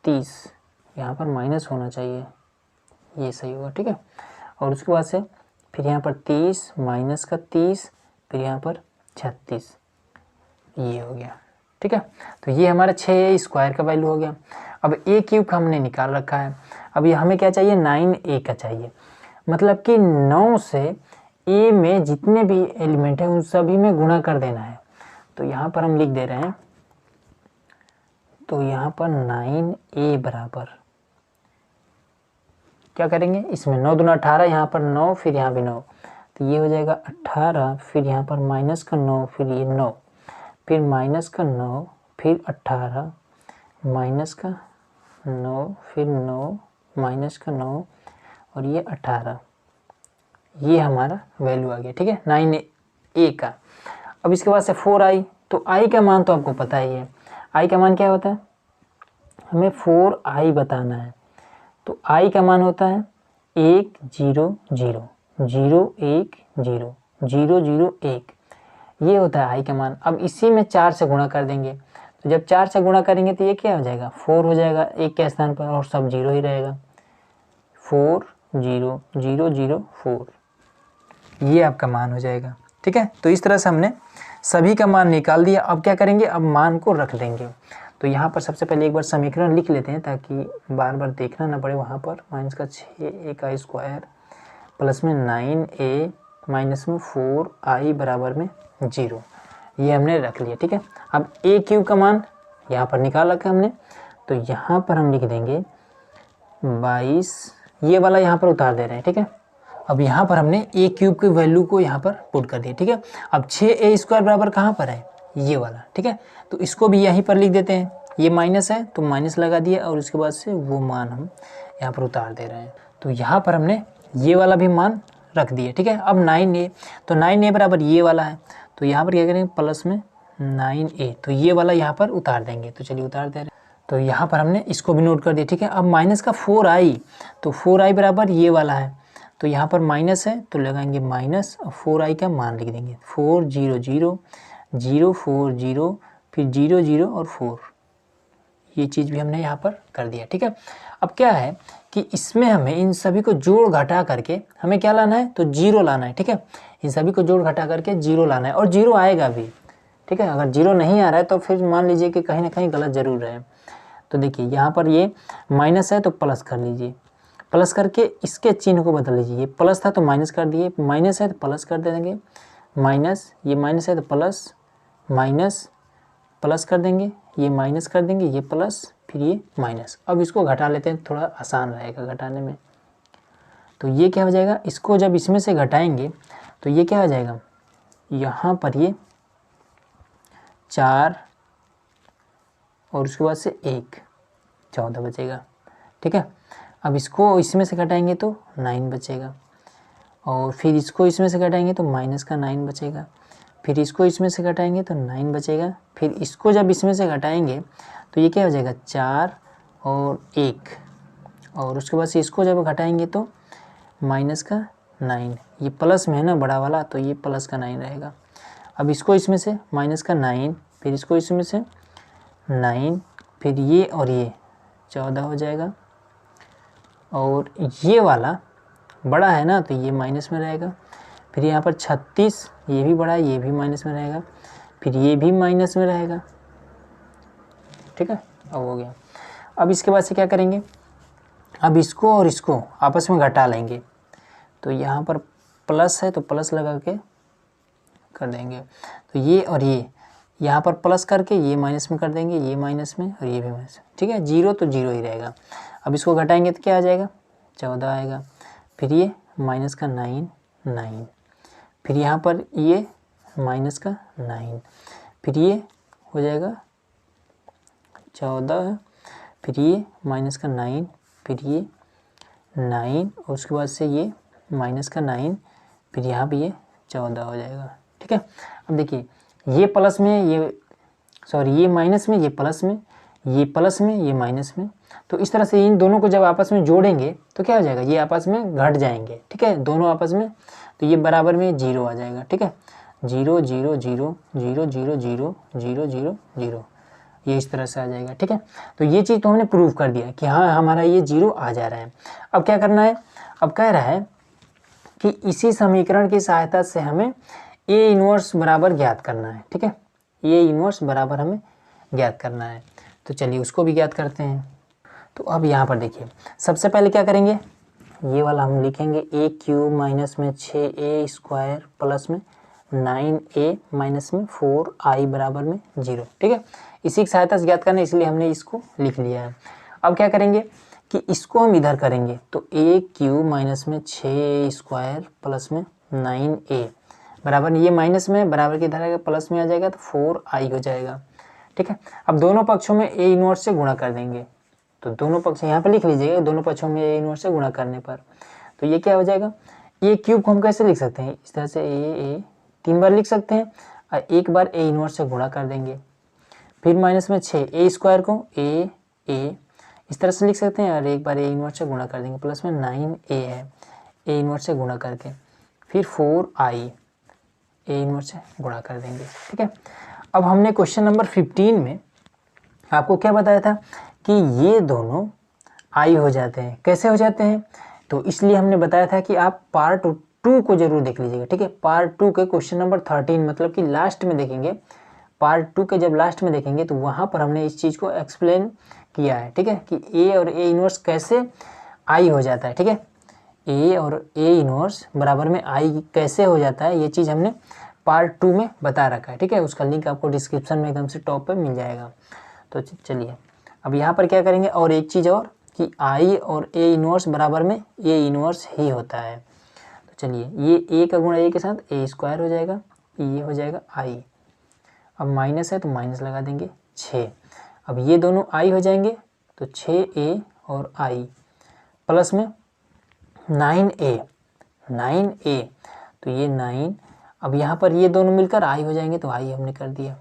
Speaker 1: 30, यहाँ पर माइनस होना चाहिए, ये सही होगा। ठीक है, और उसके बाद से फिर यहाँ पर 30 माइनस का 30 फिर यहाँ पर 36, ये हो गया। ठीक है, तो ये हमारा 6a स्क्वायर का वैल्यू हो गया। अब ए क्यूब का हमने निकाल रखा है, अब ये हमें क्या चाहिए, 9a का चाहिए। मतलब कि 9 से ए में जितने भी एलिमेंट हैं उन सभी में गुणा कर देना है। तो यहाँ पर हम लिख दे रहे हैं, तो यहाँ पर 9a बराबर क्या करेंगे, इसमें 9 दूना 18, यहाँ पर 9 फिर यहाँ भी 9, तो ये हो जाएगा 18, फिर यहाँ पर माइनस का 9 फिर ये 9 फिर माइनस का 9 फिर 18 माइनस का 9 फिर 9 माइनस का 9 और ये 18, ये हमारा वैल्यू आ गया। ठीक है, 9a का। अब इसके बाद से 4i, तो i का मान तो आपको पता ही है, i का मान क्या होता है, हमें 4i बताना है। तो i का मान होता है 1 0 0 0 1 0 0 0 1, ये होता है i का मान। अब इसी में 4 से गुणा कर देंगे, तो जब 4 से गुणा करेंगे तो ये क्या हो जाएगा, 4 हो जाएगा एक के स्थान पर और सब 0 ही रहेगा, 4 0 0 0 4, ये आपका मान हो जाएगा। ठीक है, तो इस तरह से हमने सभी का मान निकाल दिया। अब क्या करेंगे, अब मान को रख देंगे। तो यहाँ पर सबसे पहले एक बार समीकरण लिख लेते हैं ताकि बार बार देखना ना पड़े। वहाँ पर माइनस का 6a का स्क्वायर प्लस में 9a माइनस में 4i बराबर में 0, ये हमने रख लिया। ठीक है, अब ए क्यूब का मान यहाँ पर निकाल रखा हमने, तो यहाँ पर हम लिख देंगे 22, ये वाला यहाँ पर उतार दे रहे हैं। ठीक है, अब यहाँ पर हमने ए क्यूब की वैल्यू को यहाँ पर पुट कर दिया। ठीक है, अब 6a² बराबर कहाँ पर है, ये वाला। ठीक है, तो इसको भी यहीं पर लिख देते हैं, ये माइनस है तो माइनस लगा दिया और उसके बाद से वो मान हम यहाँ पर उतार दे रहे हैं। तो यहाँ पर हमने ये वाला भी मान रख दिया। ठीक है, अब 9a, तो 9a बराबर ये वाला है, तो यहाँ पर क्या करेंगे प्लस में 9a, तो ये वाला यहाँ पर उतार देंगे। तो चलिए उतार दे रहे हैं, तो यहाँ पर हमने इसको भी नोट कर दिया। ठीक है, अब माइनस का 4i, तो 4i बराबर ये वाला है, तो यहाँ पर माइनस है तो लगाएंगे माइनस, और 4i का मान लिख देंगे 4 0 0 0 4 0, फिर 0 0 और 4, ये चीज़ भी हमने यहाँ पर कर दिया। ठीक है, अब क्या है कि इसमें हमें इन सभी को जोड़ घटा करके हमें क्या लाना है, तो 0 लाना है। ठीक है, इन सभी को जोड़ घटा करके 0 लाना है, और 0 आएगा भी। ठीक है, अगर 0 नहीं आ रहा है तो फिर मान लीजिए कि कहीं ना कहीं गलत ज़रूर है। तो देखिए यहाँ पर ये माइनस है तो प्लस कर लीजिए, प्लस करके इसके चिन्ह को बदल लीजिए, ये प्लस था तो माइनस कर दिए, माइनस है तो प्लस कर देंगे, माइनस, ये माइनस है तो प्लस, माइनस प्लस कर देंगे, ये माइनस कर देंगे, ये प्लस, फिर ये माइनस। अब इसको घटा लेते हैं, थोड़ा आसान रहेगा घटाने में। तो ये क्या हो जाएगा, इसको जब इसमें से घटाएंगे तो ये क्या हो जाएगा, यहाँ पर ये 4 और उसके बाद से 1, 14 बचेगा। ठीक है, अब इसको इसमें से घटाएंगे तो 9 बचेगा, और फिर इसको इसमें से घटाएंगे तो माइनस का 9 बचेगा, फिर इसको इसमें से घटाएंगे तो 9 बचेगा, फिर इसको जब इसमें से घटाएंगे तो ये क्या हो जाएगा 4 और 1, और उसके बाद से इसको जब घटाएंगे तो माइनस का 9, ये प्लस में है ना बड़ा वाला, तो ये प्लस का 9 रहेगा। अब इसको इसमें से माइनस का 9, फिर इसको इसमें से 9, फिर ये और ये 14 हो जाएगा, और ये वाला बड़ा है ना तो ये माइनस में रहेगा, फिर यहाँ पर 36, ये भी बड़ा है, ये भी माइनस में रहेगा, फिर ये भी माइनस में रहेगा। ठीक है, अब हो गया। अब इसके बाद से क्या करेंगे, अब इसको और इसको आपस में घटा लेंगे, तो यहाँ पर प्लस है तो प्लस लगा के कर देंगे, तो ये और ये यहाँ पर प्लस करके ये माइनस में कर देंगे, ये माइनस में और ये भी माइनस। ठीक है, 0 तो 0 ही रहेगा। अब इसको घटाएंगे तो क्या आ जाएगा 14 आएगा, फिर ये माइनस का 9, 9, फिर यहाँ पर ये माइनस का 9, फिर ये हो जाएगा 14, फिर ये माइनस का 9, फिर ये 9, और उसके बाद से ये माइनस का 9, फिर यहाँ भी ये 14 हो जाएगा। ठीक है, अब देखिए ये प्लस में, ये सॉरी ये माइनस में, ये प्लस में, ये प्लस में, ये माइनस में, तो इस तरह से इन दोनों को जब आपस में जोड़ेंगे तो क्या हो जाएगा, ये आपस में घट जाएंगे। ठीक है, दोनों आपस में, तो ये बराबर में 0 आ जाएगा। ठीक है, 0 0 0 0 0 0 0 0 0, ये इस तरह से आ जाएगा। ठीक है, तो ये चीज़ तो हमने प्रूव कर दिया कि हाँ हमारा ये 0 आ जा रहा है। अब क्या करना है, अब कह रहा है कि इसी समीकरण की सहायता से हमें ए इनवर्स बराबर ज्ञात करना है। ठीक है, ए इनवर्स बराबर हमें ज्ञात करना है, तो चलिए उसको भी ज्ञात करते हैं। तो अब यहाँ पर देखिए सबसे पहले क्या करेंगे, ये वाला हम लिखेंगे ए क्यूब माइनस में 6a² प्लस में 9a माइनस में 4i बराबर में 0। ठीक है, इसी की सहायता से ज्ञात करना है, इसलिए हमने इसको लिख लिया है। अब क्या करेंगे कि इसको हम इधर करेंगे, तो ए क्यूब माइनस में 6a² प्लस में 9a बराबर, ये माइनस में बराबर की इधर आएगा प्लस में आ जाएगा तो 4i हो जाएगा। ठीक है, अब दोनों पक्षों में ए इनवर्स से गुणा कर देंगे, तो दोनों पक्ष यहाँ पे लिख लीजिएगा, दोनों पक्षों में ए इनवर्स से गुणा करने पर तो ये क्या हो जाएगा, ए क्यूब को हम कैसे लिख सकते हैं, इस तरह से ए 3 बार लिख सकते हैं, और एक बार ए इनवर्स से गुणा कर देंगे, फिर माइनस में 6a² को ए इस तरह से लिख सकते हैं, और एक बार ए इनवर्स से गुणा कर देंगे, प्लस में 9a है, ए इनवर्स से गुणा करके, फिर 4i ए इनवर्स से गुणा कर देंगे। ठीक है, अब हमने क्वेश्चन नंबर 15 में आपको क्या बताया था कि ये दोनों आई हो जाते हैं। कैसे हो जाते हैं, तो इसलिए हमने बताया था कि आप पार्ट 2 को जरूर देख लीजिएगा। ठीक है, पार्ट 2 के क्वेश्चन नंबर 13 मतलब कि लास्ट में देखेंगे, पार्ट 2 के जब लास्ट में देखेंगे तो वहाँ पर हमने इस चीज़ को एक्सप्लेन किया है। ठीक है, कि ए और ए इनवर्स कैसे आई हो जाता है। ठीक है, ए और ए इनवर्स बराबर में आई कैसे हो जाता है, ये चीज़ हमने पार्ट 2 में बता रखा है, ठीक है। उसका लिंक आपको डिस्क्रिप्शन में एकदम से टॉप पे मिल जाएगा। तो चलिए अब यहाँ पर क्या करेंगे, और एक चीज़ और कि आई और ए इनवर्स बराबर में ए इनवर्स ही होता है। तो चलिए ये ए का गुणा ए के साथ ए स्क्वायर हो जाएगा, ये हो जाएगा आई। अब माइनस है तो माइनस लगा देंगे 6। अब ये दोनों आई हो जाएंगे तो 6a और आई प्लस में 9a, 9a तो ये 9। अब यहाँ पर ये दोनों मिलकर आई हो जाएंगे तो आई हमने कर दिया।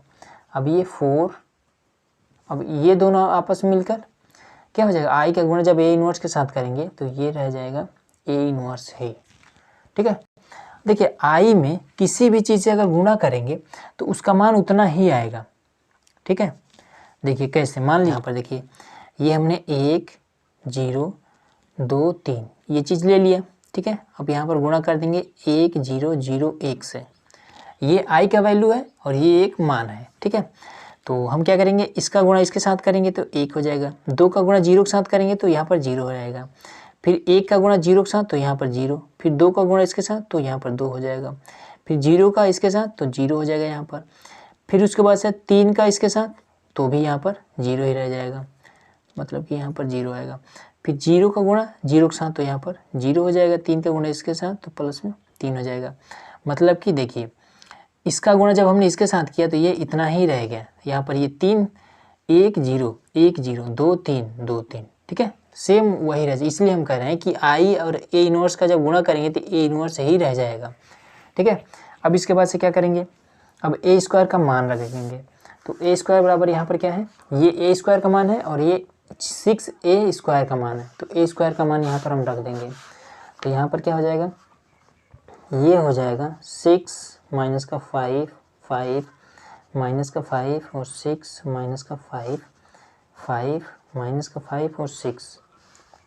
Speaker 1: अब ये 4, अब ये दोनों आपस में मिलकर क्या हो जाएगा, आई का गुणा जब ए इनवर्स के साथ करेंगे तो ये रह जाएगा ए इनवर्स है, ठीक है। देखिए आई में किसी भी चीज़ से अगर गुणा करेंगे तो उसका मान उतना ही आएगा, ठीक है। देखिए कैसे, मान लीजिए यहाँ पर देखिए ये हमने 1 0 2 3 ये चीज़ ले लिया, ठीक है। अब यहाँ पर गुणा कर देंगे 1 0 0 1 से, ये आई का वैल्यू है और ये एक मान है, ठीक है। तो हम क्या करेंगे, इसका गुणा इसके साथ करेंगे तो 1 हो जाएगा, 2 का गुणा 0 के साथ करेंगे तो यहाँ पर 0 हो जाएगा, फिर 1 का गुणा 0 के साथ तो यहाँ पर 0, फिर 2 का गुणा इसके साथ तो यहाँ पर 2 हो जाएगा, फिर 0 का इसके साथ तो 0 हो जाएगा यहाँ पर, फिर उसके बाद से 3 का इसके साथ तो भी यहाँ पर 0 ही रह जाएगा, मतलब कि यहाँ पर 0 आएगा। फिर 0 का गुणा 0 के साथ तो यहाँ पर 0 हो जाएगा, 3 का गुणा इसके साथ तो प्लस में 3 हो जाएगा। मतलब कि देखिए इसका गुणा जब हमने इसके साथ किया तो ये इतना ही रह गया, यहाँ पर ये 3 1 0 1 0 2 3 2 3, ठीक है, सेम वही रह जाए। इसलिए हम कह रहे हैं कि आई और ए इनवर्स का जब गुणा करेंगे तो ए इनवर्स ही रह जाएगा, ठीक है। अब इसके बाद से क्या करेंगे, अब ए स्क्वायर का मान रखेंगे तो ए स्क्वायर बराबर यहाँ पर क्या है, ये ए स्क्वायर का मान है और ये 6a स्क्वायर का मान है, तो ए स्क्वायर का मान यहाँ पर हम रख देंगे। तो यहाँ पर क्या हो जाएगा, ये हो जाएगा 6 माइनस का 5 5 माइनस का 5 और 6 माइनस का 5 5 माइनस का 5 और 6,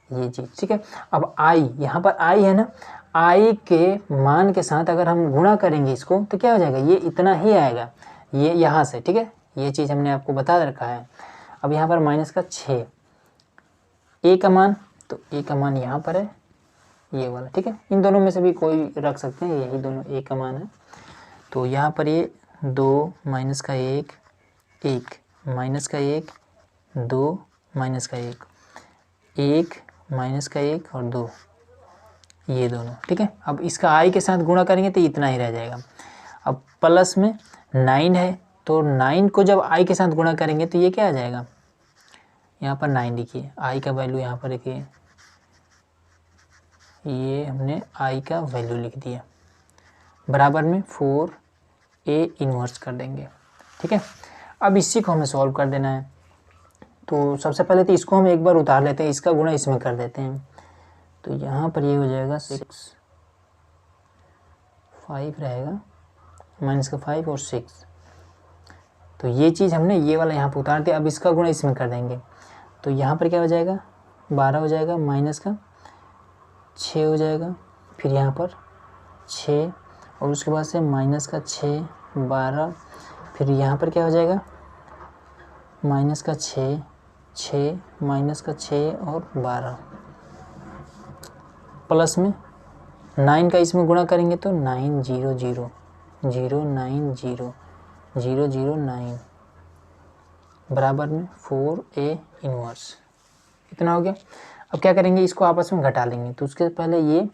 Speaker 1: ये चीज़, ठीक है। अब आई, यहाँ पर आई है ना, आई के मान के साथ अगर हम गुणा करेंगे इसको तो क्या हो जाएगा, ये इतना ही आएगा, ये यहाँ से, ठीक है। ये चीज़ हमने आपको बता रखा है। अब यहाँ पर माइनस का 6, ए का मान, तो ए का मान यहाँ पर है ये वाला, ठीक है। इन दोनों में से भी कोई रख सकते हैं, यही दोनों ए का मान है। तो यहाँ पर ये 2 माइनस का 1 1 माइनस का 1 2 माइनस का 1 1 माइनस का 1 और 2, ये दोनों, ठीक है। अब इसका आई के साथ गुणा करेंगे तो इतना ही रह जाएगा। अब प्लस में 9 है तो 9 को जब आई के साथ गुणा करेंगे तो ये क्या आ जाएगा, यहाँ पर 9 लिखिए, आई का वैल्यू यहाँ पर लिखिए, ये हमने आई का वैल्यू लिख दिया, बराबर में 4a इन्वर्स कर देंगे, ठीक है। अब इसी को हमें सॉल्व कर देना है। तो सबसे पहले तो इसको हम एक बार उतार लेते हैं, इसका गुणा इसमें कर देते हैं। तो यहाँ पर ये हो जाएगा 6 5 रहेगा माइनस का 5 और 6, तो ये चीज़ हमने ये वाला यहाँ पर उतार दिया। अब इसका गुणा इसमें कर देंगे तो यहाँ पर क्या हो जाएगा, 12 हो जाएगा, माइनस का 6 हो जाएगा, फिर यहाँ पर 6 और उसके बाद से माइनस का 6 12, फिर यहाँ पर क्या हो जाएगा, माइनस का 6 6 माइनस का 6 और 12, प्लस में 9 का इसमें गुणा करेंगे तो 9 0 0 0 9 0 0 0 9 बराबर में 4a इन्वर्स, इतना हो गया। अब क्या करेंगे, इसको आपस में घटा लेंगे। तो उसके पहले ये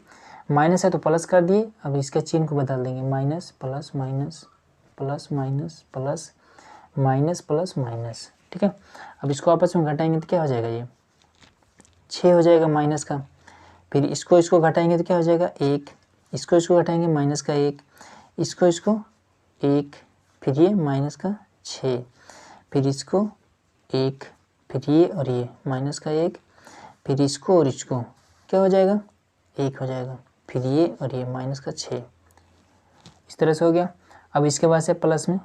Speaker 1: माइनस है तो प्लस कर दिए, अब इसके चिन्ह को बदल देंगे, minus plus minus plus minus plus minus plus minus, ठीक है। अब इसको आपस में घटाएंगे तो क्या हो जाएगा, ये 6 हो जाएगा माइनस का, फिर इसको घटाएंगे तो क्या हो जाएगा 1, इसको घटाएंगे माइनस का 1, इसको 1, फिर ये माइनस का 6, फिर इसको 1, फिर ये और ये माइनस का 1, फिर इसको और इसको क्या हो जाएगा 1 हो जाएगा, फिर ये और ये माइनस का 6, इस तरह से हो गया। अब इसके बाद से प्लस में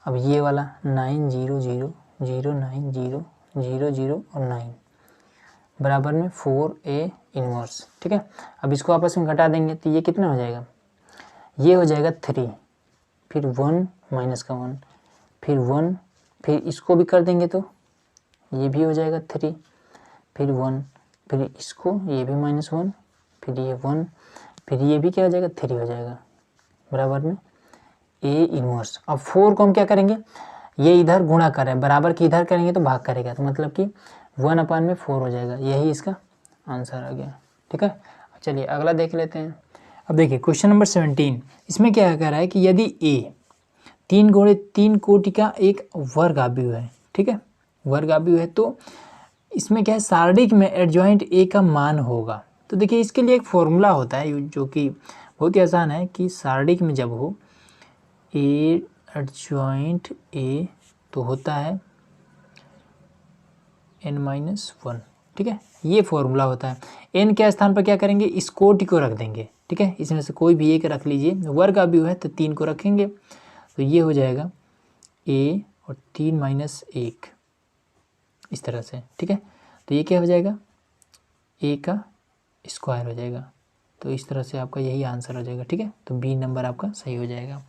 Speaker 1: अब ये वाला 9 0 0 0 9 0 0 0 और 9 बराबर में 4a इन्वर्स, ठीक है। अब इसको आपस में घटा देंगे तो ये कितना हो जाएगा, ये हो जाएगा 3, फिर 1 माइनस का 1, फिर 1, फिर इसको भी कर देंगे तो ये भी हो जाएगा 3, फिर 1, फिर इसको ये भी -1, फिर ये 1, फिर ये भी क्या हो जाएगा 3 हो जाएगा, बराबर में ए इनवर्स। अब 4 को हम क्या करेंगे, ये इधर गुणा कर रहे हैं, बराबर की इधर करेंगे तो भाग करेगा, तो मतलब कि 1/4 हो जाएगा, यही इसका आंसर आ गया। ठीक है, चलिए अगला देख लेते हैं। अब देखिए क्वेश्चन नंबर 17, इसमें क्या कह रहा है कि यदि ए 3 घोड़े 3 कोटि का एक वर्गाव्यूह है, ठीक है, वर्गाव्यूह है, तो इसमें क्या है सारणिक में एडजॉइंट ए का मान होगा। तो देखिए इसके लिए एक फॉर्मूला होता है जो कि बहुत ही आसान है कि सारणिक में जब हो ए एडजॉइंट ए तो होता है n-1, ठीक है, ये फॉर्मूला होता है। n के स्थान पर क्या करेंगे, इस कोटि को रख देंगे, ठीक है, इसमें से कोई भी एक रख लीजिए, वर्गाव्यूह है तो 3 को रखेंगे, तो ये हो जाएगा a और 3 - 1 इस तरह से, ठीक है, तो ये क्या हो जाएगा a का स्क्वायर हो जाएगा, तो इस तरह से आपका यही आंसर हो जाएगा। ठीक है, तो बी नंबर आपका सही हो जाएगा।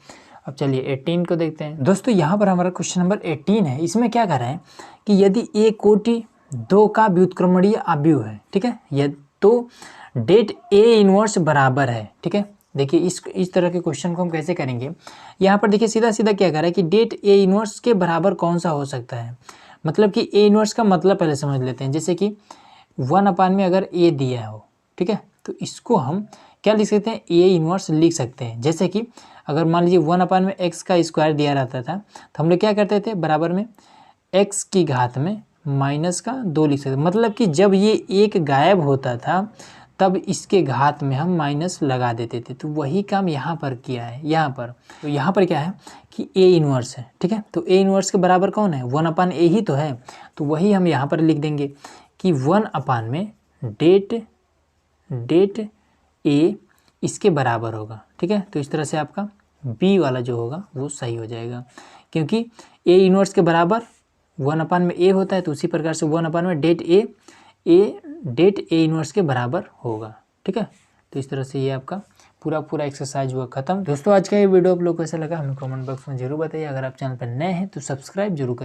Speaker 1: अब चलिए 18 को देखते हैं। दोस्तों यहाँ पर हमारा क्वेश्चन नंबर 18 है, इसमें क्या कर रहे हैं कि यदि a कोटि 2 का व्युत्क्रमणीय अवयव है, ठीक है, ये तो डेट a इनवर्स बराबर है। ठीक है, देखिए इस तरह के क्वेश्चन को हम कैसे करेंगे, यहाँ पर देखिए सीधा सीधा क्या कर रहा है कि डेट a इनवर्स के बराबर कौन सा हो सकता है, मतलब कि a इनवर्स का मतलब पहले समझ लेते हैं। जैसे कि 1/में अगर a दिया हो, ठीक है, तो इसको हम क्या लिख सकते हैं, a इनवर्स लिख सकते हैं। जैसे कि अगर मान लीजिए 1/में x का स्क्वायर दिया रहता था तो हम लोग क्या करते थे, बराबर में x की घात में -2 लिख सकते, मतलब कि जब ये एक गायब होता था तब इसके घात में हम माइनस लगा देते थे। तो वही काम यहाँ पर किया है, यहाँ पर तो यहाँ पर क्या है कि a इनवर्स है। ठीक है, तो a इनवर्स के बराबर कौन है, 1/a ही तो है, तो वही हम यहाँ पर लिख देंगे कि 1/ में डेट a इसके बराबर होगा। ठीक है, तो इस तरह से आपका b वाला जो होगा वो सही हो जाएगा, क्योंकि a इनवर्स के बराबर 1/में a होता है, तो उसी प्रकार से 1/में डेट a इनवर्स के बराबर होगा। ठीक है, तो इस तरह से ये आपका पूरा एक्सरसाइज हुआ खत्म। दोस्तों आज का ये वीडियो आप लोग को कैसा लगा हमें कमेंट बॉक्स में जरूर बताइए। अगर आप चैनल पर नए हैं तो सब्सक्राइब जरूर करिए।